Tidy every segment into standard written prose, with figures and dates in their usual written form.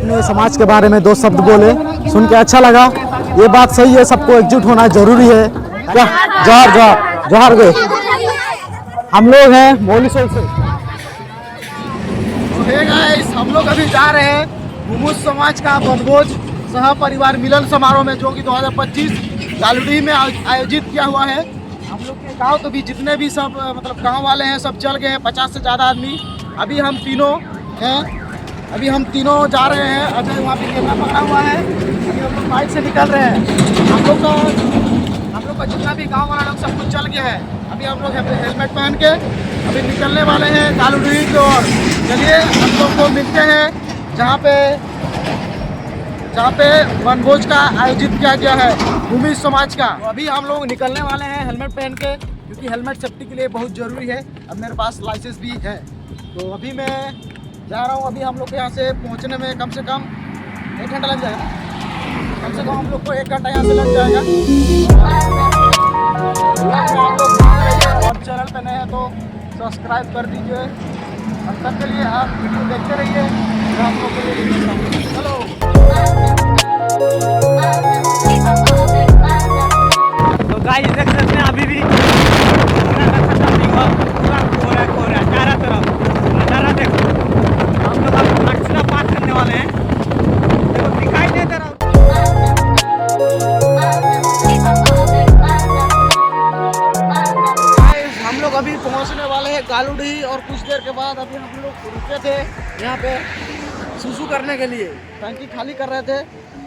अपने समाज के बारे में दो शब्द बोले, सुन के अच्छा लगा। ये बात सही है, सबको एकजुट होना जरूरी है। क्या जोहार जोहार जोहार गए। हम लोग हैं मोलीसोल से। हम लोग अभी जा रहे हैं घुमुस समाज का वनभोज सह परिवार मिलन समारोह में, जो कि 2025 गालुडीह में आयोजित किया हुआ है। हम लोग के गांव तो भी जितने भी सब मतलब गांव वाले हैं सब चल गए हैं, 50 से ज़्यादा आदमी। अभी हम तीनों जा रहे हैं। अजय वहाँ पे कैमरा पकड़ा हुआ है। अभी हम लोग बाइक से निकल रहे हैं। हम लोग का जितना भी गांव वाला लोग सब कुछ चल गया है। अभी हम लोग हेलमेट पहन के अभी निकलने वाले हैं गालुडीह की ओर। चलिए हम लोग को मिलते हैं जहाँ पे वनभोज का आयोजित किया गया है घुमिस समाज का। तो अभी हम लोग निकलने वाले हैं हेलमेट पहन के, क्योंकि हेलमेट सेफ्टी के लिए बहुत ज़रूरी है। अब मेरे पास लाइसेंस भी है, तो अभी मैं जा रहा हूँ। अभी हम लोग को यहाँ से पहुँचने में कम से कम 1 घंटा लग जाएगा। कम से कम हम लोग को 1 घंटा यहाँ से लग जाएगा। और चैनल पे नए हैं तो सब्सक्राइब कर दीजिए। अब तक के लिए आप वीडियो देखते रहिए। आप लोग के लिए चलो। तो गाइस देख सकते हैं अभी भी पूरा चारों तरफ नजारा देखो। हम लोग अब मछला पार करने वाले हैं। देखो दिखाई नहीं दे रहा। हम लोग अभी पहुंचने वाले हैं गालुडीह, और कुछ देर के बाद अभी हम लोग रुके थे यहाँ पे सुसु करने के लिए, टंकी खाली कर रहे थे।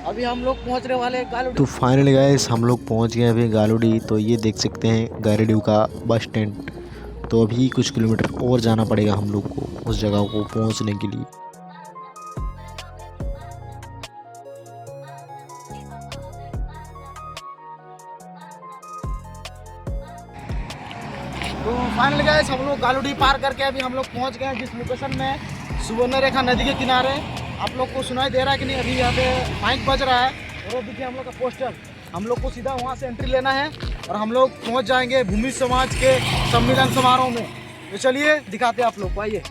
अभी हम लोग पहुंचने वाले हैं गालुडीह। तो फाइनली गाइस हम लोग पहुंच गए अभी गालुडीह। तो ये देख सकते हैं गालुडीह का बस स्टैंड। तो अभी कुछ किलोमीटर और जाना पड़ेगा हम लोग को उस जगह को पहुंचने के लिए। तो फाइनली गाइस हम लोग गालुडीह पार करके अभी हम लोग पहुंच गए हैं जिस लोकेशन में, सुवर्ण रेखा नदी के किनारे। आप लोग को सुनाई दे रहा है कि नहीं? अभी यहाँ पे माइक बज रहा है और देखिए हम लोग का पोस्टर। हम लोग को सीधा वहाँ से एंट्री लेना है और हम लोग पहुँच जाएंगे घुमिस समाज के सम्मेलन समारोह में। तो चलिए दिखाते हैं आप लोग को, आइए।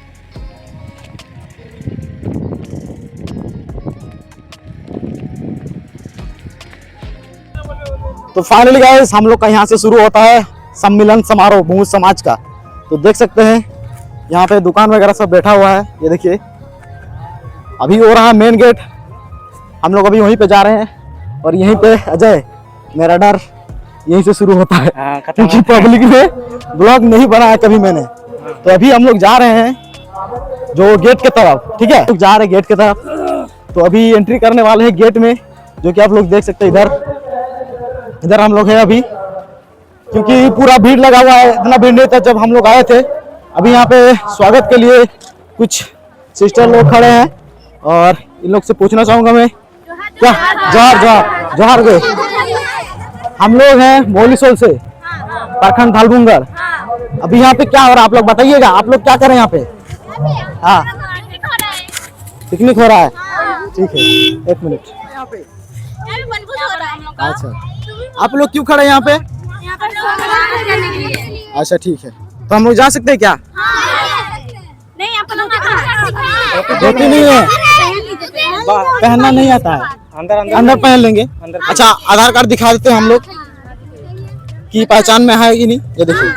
तो फाइनली गाइस हम लोग का यहाँ से शुरू होता है सम्मेलन समारोह घुमिस समाज का। तो देख सकते हैं यहाँ पे दुकान वगैरह सब बैठा हुआ है। ये देखिए अभी हो रहा है मेन गेट। हम लोग अभी वहीं पे जा रहे हैं और यहीं पे अजय मेरा डर यहीं से शुरू होता है, क्योंकि पब्लिक में ब्लॉग नहीं बनाया कभी मैंने। तो अभी हम लोग जा रहे हैं जो गेट के तरफ, ठीक है, जा रहे हैं गेट के तरफ। तो अभी एंट्री करने वाले हैं गेट में, जो कि आप लोग देख सकते हैं। इधर हम लोग हैं अभी, क्योंकि पूरा भीड़ लगा हुआ है। इतना भीड़ नहीं था जब हम लोग आए थे। अभी यहाँ पे स्वागत के लिए कुछ सिस्टर लोग खड़े हैं और इन लोग से पूछना चाहूंगा मैं, क्या जोहार जोहार जोहार गए। हम लोग हैं मोलीसोल से, प्रखंड थालबुंगर। अभी यहाँ पे क्या हो रहा है आप लोग बताइएगा। आप लोग क्या कर रहे हैं यहाँ पे? हाँ, पिकनिक हो रहा है। ठीक है, 1 मिनट। यहाँ पे अच्छा, आप लोग क्यों खड़े हैं यहाँ पे? अच्छा ठीक है, तो हम लोग जा सकते हैं क्या? धोती नहीं है, पहनना नहीं आता है। अंदर पहन लेंगे। अच्छा आधार कार्ड दिखा देते हैं हम लोग की पहचान में है कि नहीं। ये देखिए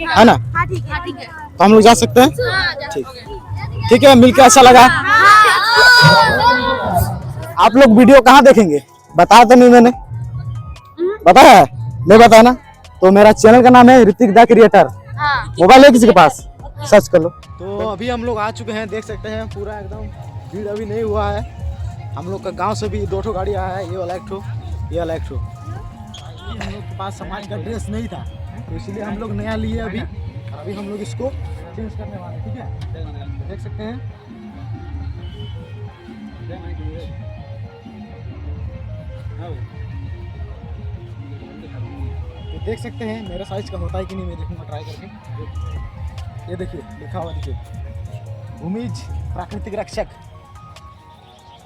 है ना, तो हम लोग जा सकते हैं। ठीक है, मिलकर अच्छा लगा। आप लोग वीडियो कहाँ देखेंगे बताया तो नहीं मैंने? बताया है? नहीं बताया ना? तो मेरा चैनल का नाम है ऋतिक द क्रिएटर। मोबाइल है किसी के पास? सर्च कर लो। तो अभी हम लोग आ चुके हैं, देख सकते हैं पूरा एकदम भीड़ अभी नहीं हुआ है। हम लोग का गांव से भी 2 गाड़ी आया है, ये वाला एक ठो, ये वाला एक ठो। हम लोग के पास समाज का ड्रेस नहीं था, तो इसलिए हम लोग नया लिए अभी। अभी हम लोग इसको चेंज करने वाले हैं, ठीक है, देख सकते हैं। देख सकते हैं मेरा साइज का होता है कि नहीं, मैं देखूंगा ट्राई करके। ये देखिए लिखा हुआ, देखिए भूमिज प्राकृतिक रक्षक,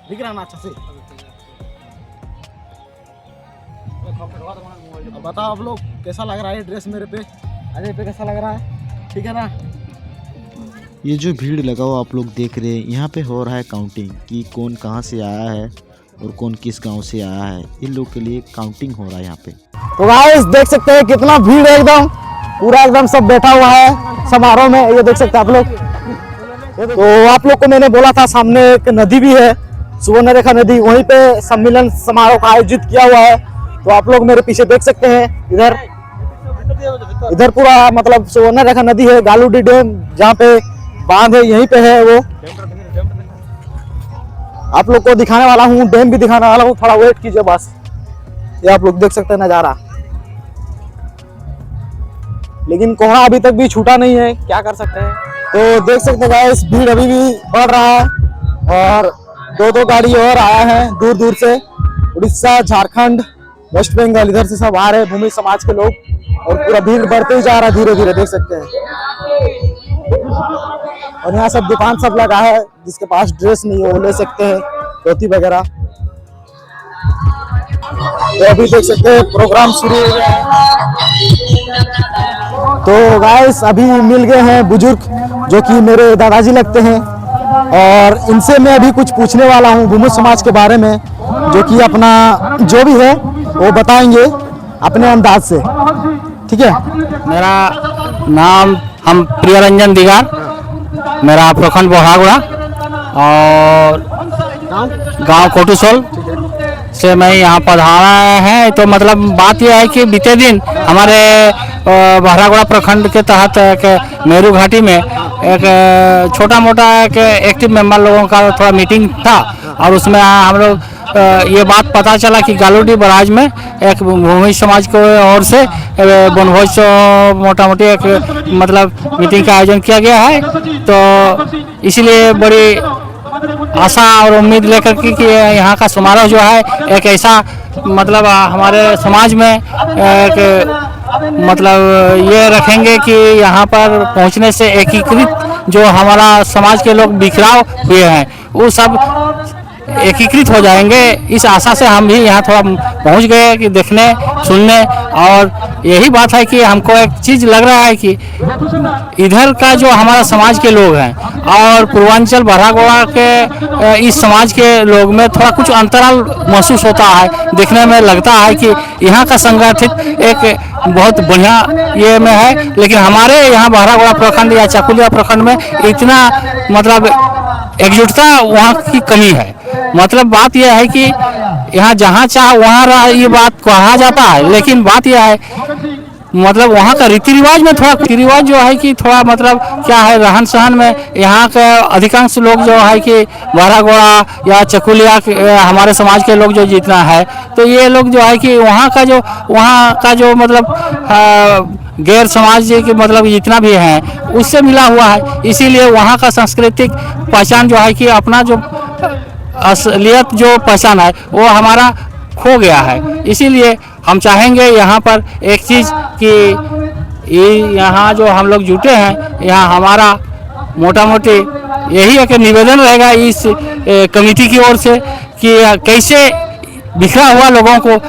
दिख रहा ना अच्छा से? अब बताओ आप लोग कैसा लग रहा है ड्रेस मेरे पे, अजय पे कैसा लग रहा है? ठीक है ना? ये जो भीड़ लगा हुआ आप लोग देख रहे हैं, यहाँ पे हो रहा है काउंटिंग कि कौन कहाँ से आया है और कौन किस गांव से आया है। इन लोग के लिए काउंटिंग हो रहा है यहाँ पे। तो गाइस देख सकते हैं कितना भीड़ है, एकदम पूरा एकदम सब बैठा हुआ है समारोह में। ये देख सकते हैं आप लोग। तो आप लोग को मैंने बोला था सामने एक नदी भी है, सुवर्णरेखा नदी, वहीं पे सम्मेलन समारोह का आयोजित किया हुआ है। तो आप लोग मेरे पीछे देख सकते हैं, इधर पूरा मतलब सुवर्णरेखा नदी है, गालूडी डैम जहाँ पे बांध है यहीं पे है वो। आप लोग को दिखाने वाला हूँ, डैम भी दिखाने वाला हूँ, थोड़ा वेट कीजिए बस। ये आप लोग देख सकते हैं नजारा, लेकिन कोहरा अभी तक भी छूटा नहीं है, क्या कर सकते हैं। तो देख सकते हैं गाइस भीड़ अभी भी बढ़ रहा है और दो गाड़ी और आया है दूर दूर से, उड़ीसा, झारखंड, वेस्ट बंगाल, इधर से सब आ रहे हैं भूमि समाज के लोग। और पूरा भीड़ बढ़ते ही जा रहा है धीरे धीरे, देख सकते हैं। और यहाँ सब दुकान सब लगा है, जिसके पास ड्रेस नहीं है वो ले सकते हैं, धोती वगैरह। तो अभी देख सकते हैं प्रोग्राम शुरू हो गया है। तो गाइस अभी मिल गए हैं बुजुर्ग जो कि मेरे दादाजी लगते हैं, और इनसे मैं अभी कुछ पूछने वाला हूँ भूमि समाज के बारे में, जो कि अपना जो भी है वो बताएंगे अपने अंदाज से, ठीक है। मेरा नाम हम प्रियरंजन दिगार, मेरा प्रखंड बोहागुड़ा और गांव कोटूसोल से मैं यहाँ पधारा है। तो मतलब बात यह है कि बीते दिन हमारे बहरागुड़ा प्रखंड के तहत एक मेरू घाटी में एक छोटा मोटा एक एक्टिव मेंबर लोगों का थोड़ा मीटिंग था, और उसमें हम लोग ये बात पता चला कि गालूडी बराज में एक भूमि समाज की ओर से बनभोज मोटा मोटी एक मतलब मीटिंग का आयोजन किया गया है। तो इसलिए बड़ी आशा और उम्मीद लेकर कि यहाँ का समारोह जो है एक ऐसा मतलब हमारे समाज में एक मतलब ये रखेंगे कि यहाँ पर पहुँचने से एकीकृत जो हमारा समाज के लोग बिखराव हुए हैं वो सब एकीकृत हो जाएंगे। इस आशा से हम भी यहाँ थोड़ा पहुँच गए कि देखने सुनने, और यही बात है कि हमको एक चीज़ लग रहा है कि इधर का जो हमारा समाज के लोग हैं और पूर्वांचल बहरागुड़ा के इस समाज के लोग में थोड़ा कुछ अंतराल महसूस होता है। देखने में लगता है कि यहाँ का संगठित एक बहुत बढ़िया ये में है, लेकिन हमारे यहाँ बहरागुड़ा प्रखंड या चाकुलिया प्रखंड में इतना मतलब एकजुटता वहाँ की कमी है। मतलब बात यह है कि यहाँ जहाँ चाह वहाँ ये बात कहा जाता है, लेकिन बात यह है मतलब वहाँ का रीति रिवाज में थोड़ा रीति रिवाज जो है कि थोड़ा मतलब क्या है रहन सहन में यहाँ के अधिकांश लोग जो है कि बहरागुड़ा या चकुलिया हमारे समाज के लोग जो जितना है, तो ये लोग जो है कि वहाँ का जो मतलब गैर समाज के मतलब जितना भी है उससे मिला हुआ है। इसीलिए वहाँ का सांस्कृतिक पहचान जो है कि अपना जो असलियत जो पहचान है वो हमारा खो गया है। इसीलिए हम चाहेंगे यहाँ पर एक चीज़ कि यहाँ जो हम लोग जुटे हैं, यहाँ हमारा मोटा मोटी यही एक निवेदन रहेगा इस कमेटी की ओर से कि कैसे बिखरा हुआ लोगों को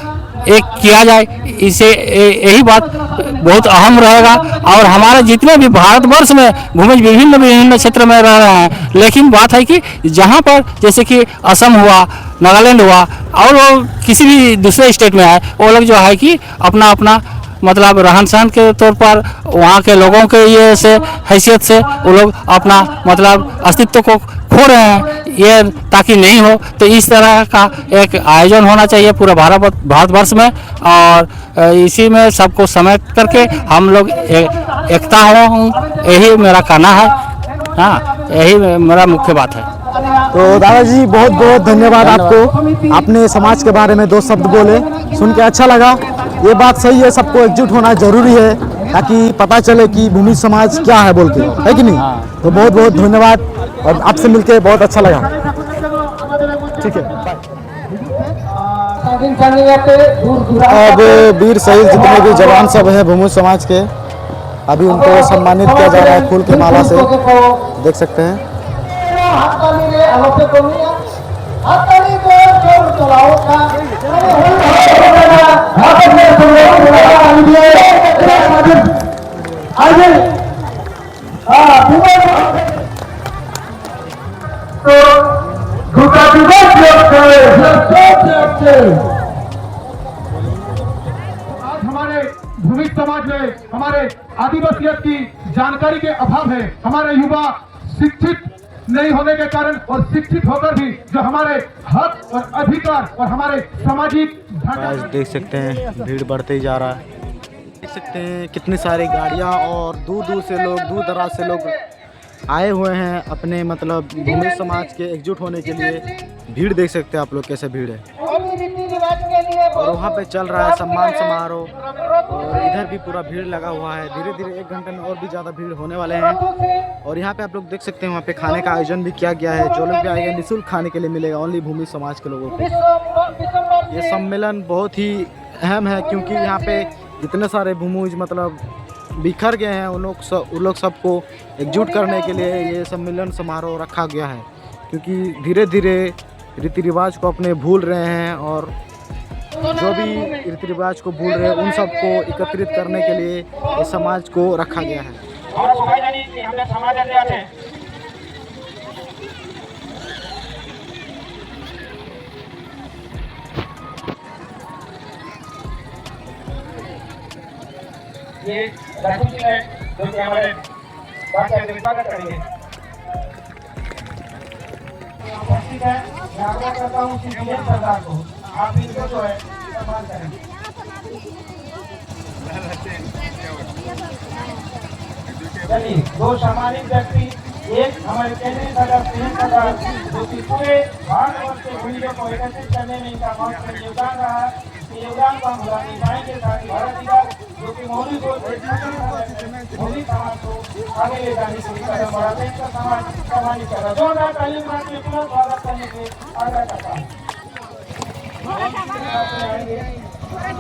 एक किया जाए। इसे यही बात बहुत अहम रहेगा। और हमारे जितने भी भारतवर्ष में भूमि विभिन्न क्षेत्र में रह रहे हैं, लेकिन बात है कि जहाँ पर जैसे कि असम हुआ, नागालैंड हुआ और वो किसी भी दूसरे स्टेट में है, वो लोग जो है कि अपना अपना मतलब रहन सहन के तौर पर वहाँ के लोगों के ये से हैसियत से वो लोग अपना मतलब अस्तित्व को खो रहे हैं। ये ताकि नहीं हो, तो इस तरह का एक आयोजन होना चाहिए पूरा भारतवर्ष में, और इसी में सबको समेट करके हम लोग एकता हो, यही मेरा कहना है। हाँ, यही मेरा मुख्य बात है। तो दादाजी बहुत बहुत धन्यवाद आपको, आपने समाज के बारे में 2 शब्द बोले, सुन के अच्छा लगा। ये बात सही है, सबको एकजुट होना जरूरी है ताकि पता चले कि भूमि समाज क्या है बोल के, है कि नहीं। तो बहुत बहुत धन्यवाद, और आपसे मिलके बहुत अच्छा लगा। ठीक है, अब वीर शहीद जितने भी जवान सब हैं भूमि समाज के, अभी उनको सम्मानित किया जा रहा है फूल के माला से, देख सकते हैं। आज हमारे भूमि समाज में हमारे आदिवासियत की जानकारी के अभाव है। हमारे युवा शिक्षित नहीं होने के कारण और शिक्षित होकर भी जो हमारे हक और अधिकार और हमारे सामाजिक आज देख सकते हैं भीड़ बढ़ते ही जा रहा है। देख सकते हैं कितनी सारी गाड़ियां और दूर दूर से लोग, दूर दराज से लोग आए हुए हैं अपने मतलब भूमि समाज के एकजुट होने के लिए। भीड़ देख सकते हैं आप लोग कैसे भीड़ है। और वहाँ पे चल रहा है सम्मान समारोह और इधर भी पूरा भीड़ लगा हुआ है। धीरे धीरे 1 घंटे में और भी ज़्यादा भीड़ होने वाले हैं। और यहाँ पे आप लोग देख सकते हैं वहाँ पे खाने का आयोजन भी किया गया है। जो लोग भी आएंगे निःशुल्क खाने के लिए मिलेगा, ओनली भूमि समाज के लोगों को। ये सम्मेलन बहुत ही अहम है क्योंकि यहाँ पे जितने सारे भूमिज मतलब बिखर गए हैं उन लोग सबको एकजुट करने के लिए ये सम्मेलन समारोह रखा गया है। क्योंकि धीरे धीरे रीति रिवाज को अपने भूल रहे हैं और जो भी रीति रिवाज को भूल रहे हैं उन सबको एकत्रित करने के लिए इस समाज को रखा गया है। ये राहुल जी है जो कि हमारे स्वागत करेंगे। उपस्थित है, मैं आग्रह करता हूँ कि विजय सरदार को आप इनको जो है सम्मान करें। चलिए, 2 सामाजिक व्यक्ति, एक हमारे केंद्रीय सरदार जो कि पूरे भारतवर्ष के भूमियों को एकत्रित करने में इनका महत्वपूर्ण योगदान रहा है। योगदान को हम भुला नहीं पाएंगे। साथ ही भारत जो कि मौलिक भूमि समाज को आगे ले जाने के लिए कदम बढ़ाते हैं। इसका सम्मानित कर रहा है। जोरदार ताली के पुनः स्वागत करने के आग्रह करता हूँ।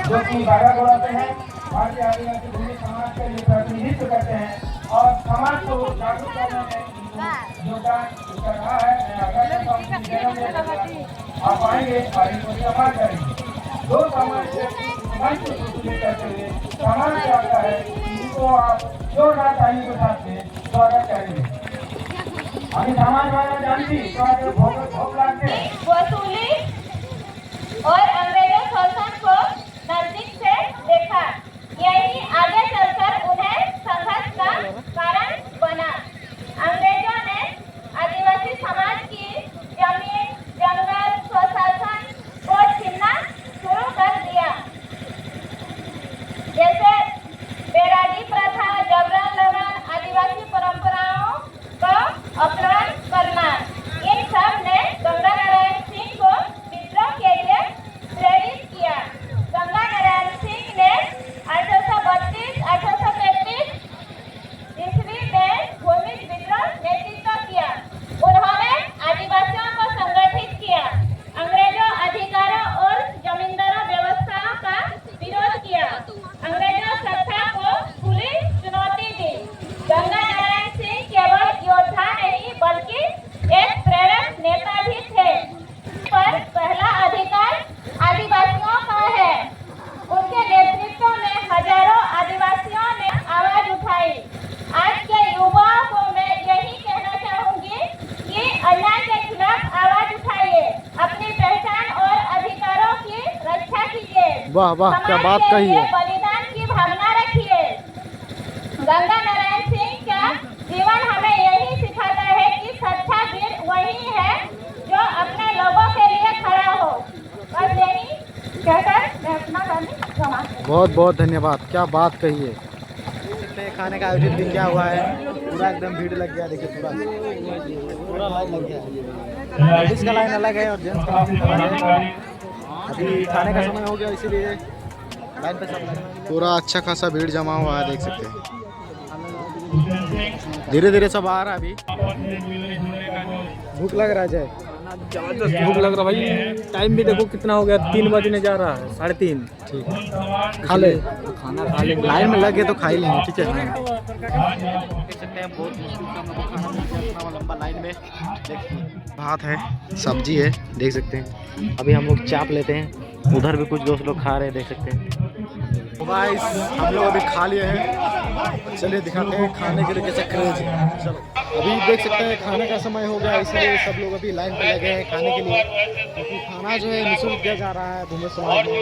जो कि बारह दौड़ाते हैं, भारतीय आदिवासी भूमि समाज के लिए प्रतिनिधित्व करते हैं और समाज को जागरूक करने में योगदान कर रहा है। मैं आग्रह करता हूँ आप आएंगे और इनको सम्मान करेंगे। 2 समाज से मंच को सूचित करते हुए समाज से आता है, इनको आप जोरदार ताली के साथ में स्वागत करेंगे। अभी समाज वाला जानती तो आगे भोग लागते हैं। वसूली और अंग्रेजों शासन को नजदीक से देखा, यही आगे चलकर उन्हें संघर्ष का कारण बना। अंग्रेजों ने आदिवासी समाज की जमीन, जंगल, स्वशासन को छीनना शुरू कर दिया। जैसे बैरागी प्रथा, जबरन लगन, आदिवासी परंपराओं का अपहरण करना, इन सब ने गंगा नारायण सिंह को विद्रोह के लिए प्रेरित किया। गंगा नारायण सिंह ने 1832-1833 ईस्वी में भूमि विद्रोह नेतृत्व किया। उन्होंने आदिवासियों को संगठित किया, अंग्रेजों अधिकारों और जमींदारों व्यवस्थाओं का विरोध किया, अंग्रेजों सत्ता को खुली चुनौती दी। गंगा नारायण सिंह केवल योद्धा नहीं बल्कि एक प्रेरक नेता भी थे। पर पहला अधिकार आदिवासियों का है। उनके नेतृत्व में हजारों आदिवासियों ने आवाज उठाई। आज के युवाओं को मैं यही कहना चाहूंगी कि अन्याय के खिलाफ आवाज उठाइए, अपनी पहचान और अधिकारों की रक्षा कीजिए। वाह वाह, क्या बात कही है। बलिदान की भावना रखिए। गंगा नारायण सिंह का जीवन हमें यही सिखाता है कि सच्चा वीर वही है जो अपने लोगों के लिए खड़ा हो। बस यही कहकर मैं अपना गाने समाप्त। बहुत बहुत धन्यवाद, क्या बात कही है। खाने का आयोजन भी क्या हुआ है, पूरा एकदम भीड़ लग गया। देखिए पूरा लाइन लग गया है। लेडीज का लाइन अलग है और जेंट्स का लाइन अलग है। अभी खाने का समय हो गया इसीलिए लाइन पे सब पूरा अच्छा खासा भीड़ जमा हुआ है। देख सकते हैं धीरे धीरे सब आ रहा है। अभी भूख लग रहा है जय, जबरदस्त भूख लग रहा भाई। टाइम भी देखो कितना हो गया, 3 बजने जा रहा है, 3:30। ठीक है, खा ले, खाना खा लेंगे। लाइन में लगे तो खा ही लेंगे। ठीक है, देख सकते हैं बहुत मुश्किल से हम लोग खाना मिल गया इतना लंबा लाइन में। भात है, सब्जी है, देख सकते हैं। अभी हम लोग चाप लेते हैं, उधर भी कुछ दोस्त लोग खा रहे हैं, देख सकते हैं। गाइस हम लोग अभी खा लिए हैं, चलिए दिखाते हैं खाने के लिए कैसे क्रेज है। चलो अभी देख सकते हैं खाने का समय हो गया, इसलिए सब लोग अभी लाइन पे लगे हैं खाने के लिए, क्योंकि खाना जो है निःशुल्क दिया जा रहा है भूमि समाज में।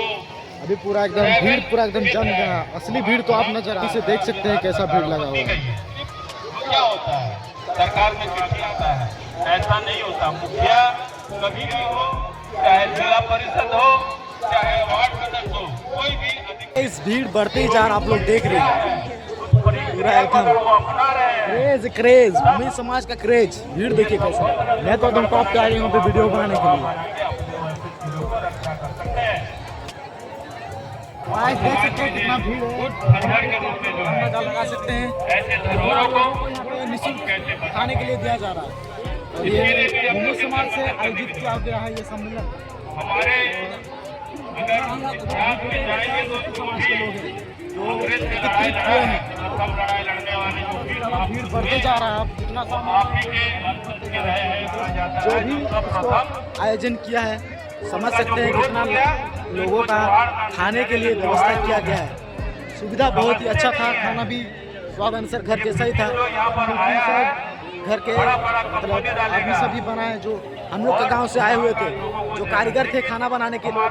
अभी पूरा एकदम भीड़ पूरा एकदम जम गया। असली भीड़ तो आप नजर इसे देख सकते हैं कैसा भीड़ लगा हुआ है। क्या होता है, सरकार में चिट्ठी आता है, ऐसा नहीं होता। मुखिया कभी भी हो, चाहे जिला परिषद हो, चाहे वार्ड सदस्य हो, कोई भी इस भीड़ बढ़ते ही जा रहा, आप लोग देख रहे हैं पूरा एकदम क्रेज क्रेज भूमि समाज का क्रेज। भीड़ देखिए कैसा। मैं तो एकदम टॉप पे आ गई हूँ पे वीडियो बनाने के लिए। आज देख सकते हैं कितना भीड़ है, अंदाजा लगा सकते हैं। ऐसे धरोहरों को यहाँ पे निःशुल्क खाने के लिए दिया जा रहा है और ये भूमि समाज से आयोजित किया गया है ये सम्मेलन। हमारे अगर इतिहास में जाएंगे तो समाज के लोग हैं जो एकत्रित हुए हैं। सब लड़ाई लड़ने वाले जो भीड़ बढ़ते जा रहा है। अब जितना जो भी इसको आयोजन किया है, समझ सकते हैं कितना लोगों का खाने के लिए व्यवस्था किया गया है। सुविधा बहुत ही अच्छा था, खाना भी स्वाद अनुसार घर जैसा ही था। घर के मतलब आदमी सभी बनाए जो हम लोग के गांव से आए हुए थे, जो कारीगर थे खाना बनाने के लिए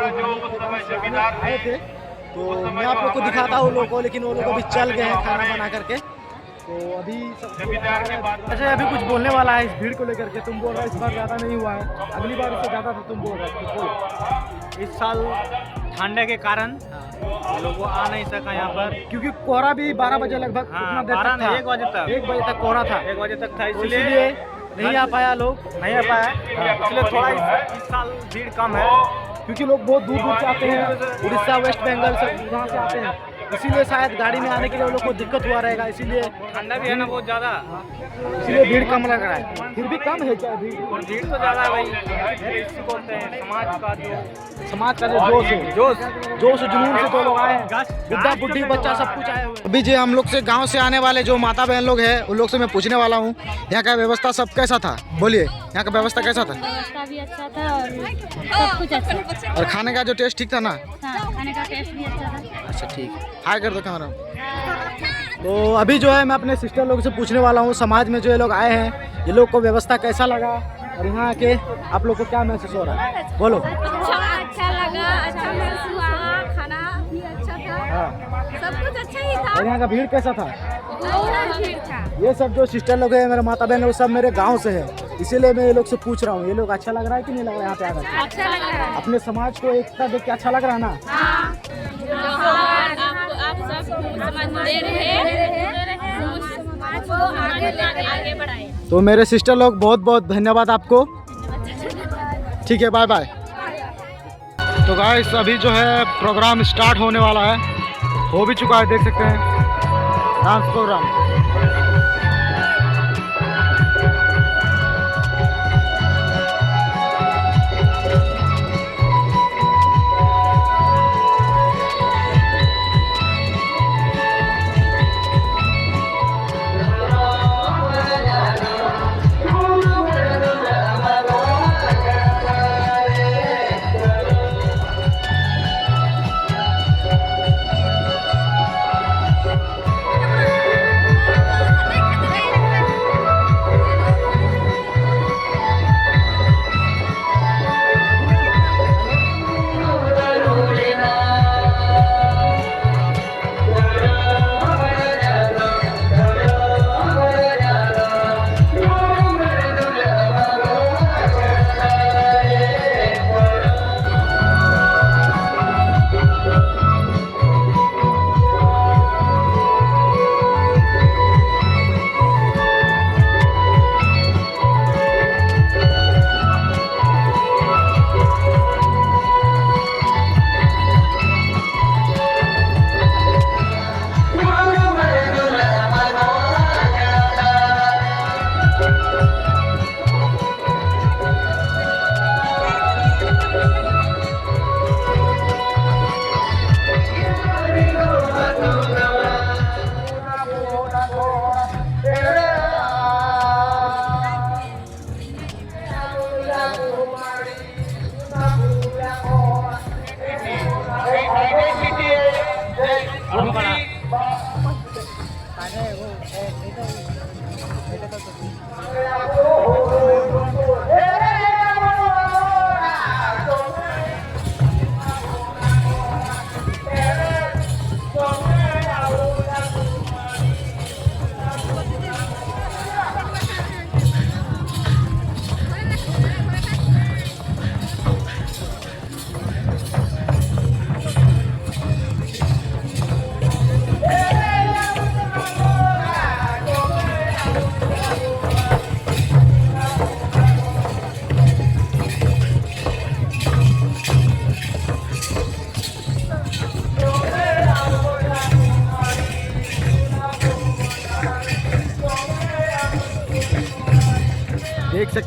आए थे। तो मैं आप लोग को दिखाता हूँ लोगों को, लेकिन वो लोग अभी चल गए हैं खाना बना करके। तो अभी अच्छा अभी कुछ बोलने वाला है इस भीड़ को लेकर के। तुम बोल रहे इस बार ज़्यादा नहीं हुआ है, अगली बार इससे ज़्यादा था तुम बोल रहे। इस साल ठंडे के कारण लोग आ नहीं सका यहाँ पर, क्योंकि कोहरा भी 12 बजे लगभग हाँ, कितना देर तक था? 1 बजे तक 1 बजे तक कोहरा था, 1 बजे तक था, इसलिए नहीं आ पाया लोग, नहीं आ पाया। इसलिए थोड़ा इस साल भीड़ कम है, क्योंकि लोग बहुत दूर दूर से आते हैं, उड़ीसा वेस्ट बंगाल सब वहाँ से आते हैं, इसीलिए शायद गाड़ी में आने के लिए वो लोग को दिक्कत हुआ रहेगा। इसीलिए ठंडा भी है ना बहुत ज़्यादा, इसलिए भीड़ कम लग रहा है। फिर भी कम है क्या भीड़? भीड़ तो ज़्यादा है भाई। इसको बोलते हैं समाज का जो जोश है, जोश जुनून से तो लोग आए हैं, बुढ़ा बुढ़ी बच्चा सब कुछ आए हुए। अभी जो हम लोग से गांव से आने वाले जो माता बहन लोग हैं उन लोग से मैं पूछने वाला हूँ यहाँ का व्यवस्था सब कैसा था। बोलिए यहाँ का व्यवस्था कैसा था? व्यवस्था भी अच्छा था और सब कुछ अच्छा था। और खाने का जो टेस्ट ठीक था ना? हाँ, खाने का टेस्ट भी अच्छा था। अच्छा ठीक है, हाय कर दो कैमरा। तो अभी जो है मैं अपने सिस्टर लोग से पूछने वाला हूँ समाज में जो ये लोग आए हैं, ये लोग को व्यवस्था कैसा लगा और यहाँ आके आप लोग को क्या महसूस हो रहा है? बोलो। अच्छा लगा, अच्छा महसूस हुआ, खाना भी अच्छा था, सब कुछ अच्छा ही था। और यहाँ का भीड़ कैसा था? अच्छा भीड़ था। ये सब जो सिस्टर लोग हैं, मेरे माता बहन लोग, सब मेरे गांव से है, इसीलिए मैं ये लोग से पूछ रहा हूँ ये लोग अच्छा लग रहा है कि नहीं लग रहा है यहाँ पे आकर? अच्छा लग रहा है। अपने समाज को एकता देख के अच्छा लग रहा है ना? आप सब समाज में समाज को आगे बढ़ाएं। तो मेरे सिस्टर लोग बहुत बहुत धन्यवाद आपको। ठीक है, बाय बाय। तो गाइस अभी जो है प्रोग्राम स्टार्ट होने वाला है, हो भी चुका है, देख सकते हैं डांस प्रोग्राम।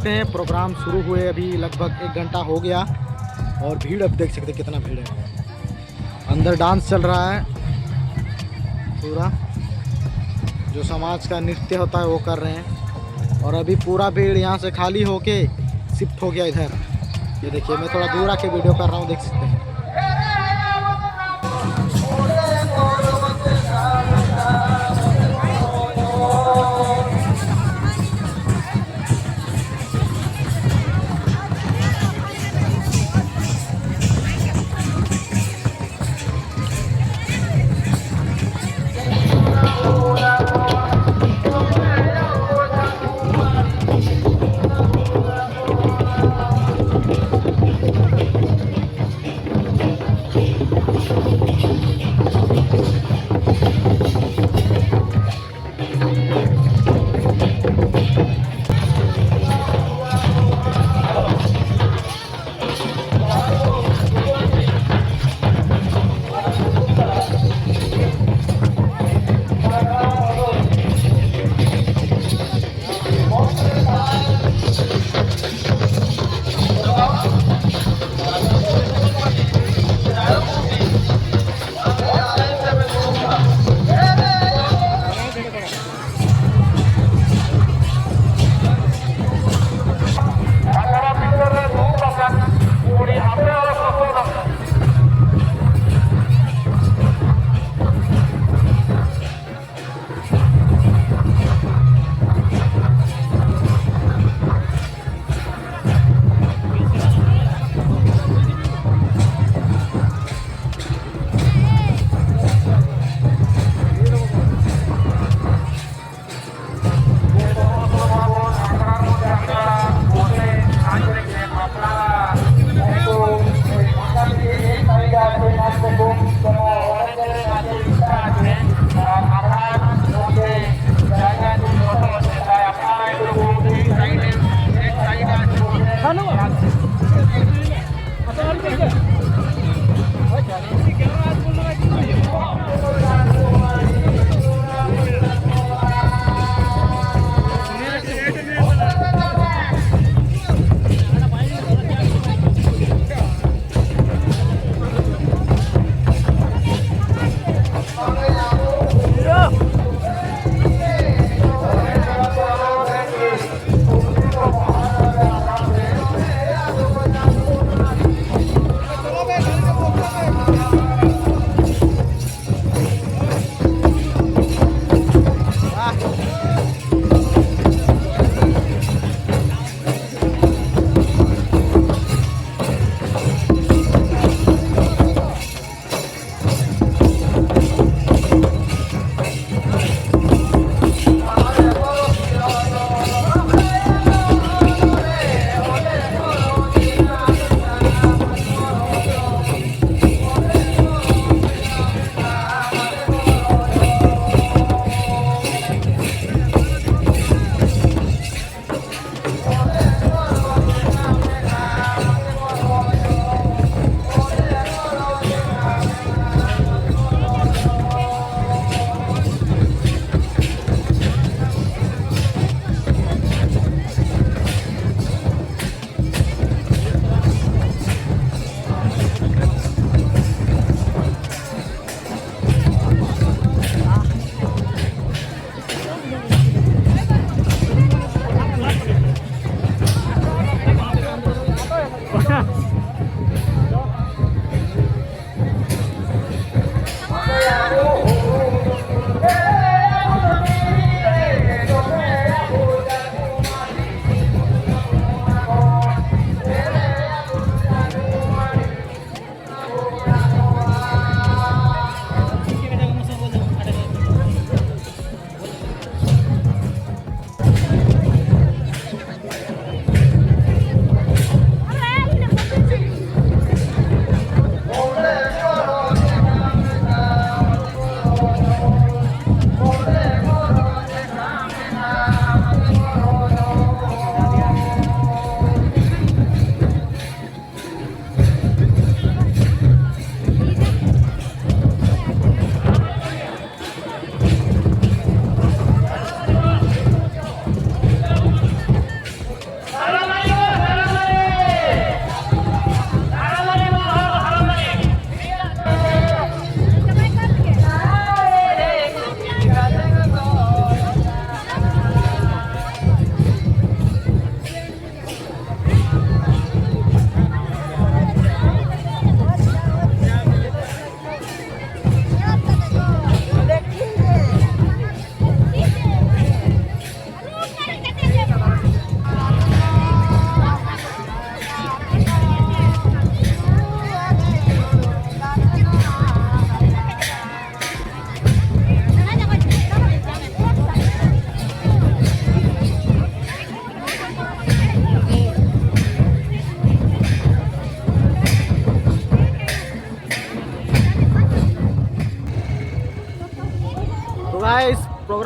सकते हैं प्रोग्राम शुरू हुए अभी लगभग 1 घंटा हो गया और भीड़ अब देख सकते हैं कितना भीड़ है। अंदर डांस चल रहा है पूरा, जो समाज का नृत्य होता है वो कर रहे हैं। और अभी पूरा भीड़ यहाँ से खाली होके शिफ्ट हो गया इधर। ये देखिए, मैं थोड़ा दूर आके वीडियो कर रहा हूँ, देख सकते हैं।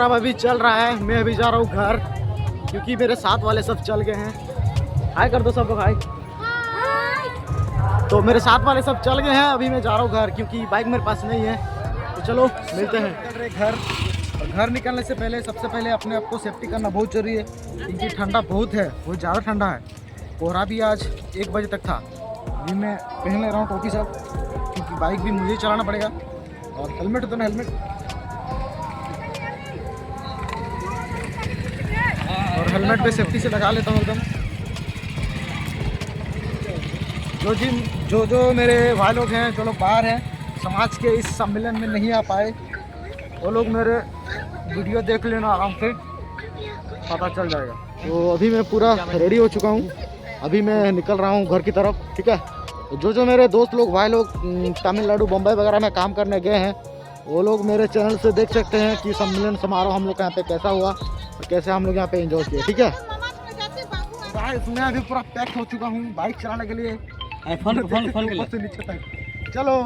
प्रोग्राम अभी चल रहा है, मैं अभी जा रहा हूँ घर, क्योंकि मेरे साथ वाले सब चल गए हैं। हाय कर दो सब लोग, हाय। तो मेरे साथ वाले सब चल गए हैं, अभी मैं जा रहा हूँ घर, क्योंकि बाइक मेरे पास नहीं है। तो चलो मिलते हैं घर। और घर निकलने से पहले सबसे पहले अपने आप को सेफ्टी करना बहुत जरूरी है, क्योंकि ठंडा बहुत है, बहुत ज़्यादा ठंडा है। कोहरा भी आज 1 बजे तक था। अभी मैं पहन ले रहा हूँ टोपी सब, क्योंकि बाइक भी मुझे चलाना पड़ेगा। और हेलमेट तो ना, हेलमेट और हेलमेट पे सेफ्टी से लगा लेता हूँ एकदम। जो मेरे भाई लोग हैं, जो लोग बाहर हैं, समाज के इस सम्मेलन में नहीं आ पाए, वो लोग मेरे वीडियो देख लेना, आराम से पता चल जाएगा। तो अभी मैं पूरा रेडी हो चुका हूँ, अभी मैं निकल रहा हूँ घर की तरफ, ठीक है। जो मेरे दोस्त लोग, भाई लोग तमिलनाडु, बम्बई वगैरह में काम करने गए हैं, वो लोग मेरे चैनल से देख सकते हैं कि सम्मेलन समारोह हम लोग का यहाँ पे कैसा हुआ और कैसे हम लोग यहाँ पे एंजॉय किए, ठीक है। मैं अभी पूरा पैक हो चुका हूँ बाइक चलाने के लिए, ऊपर से नीचे तक। चलो।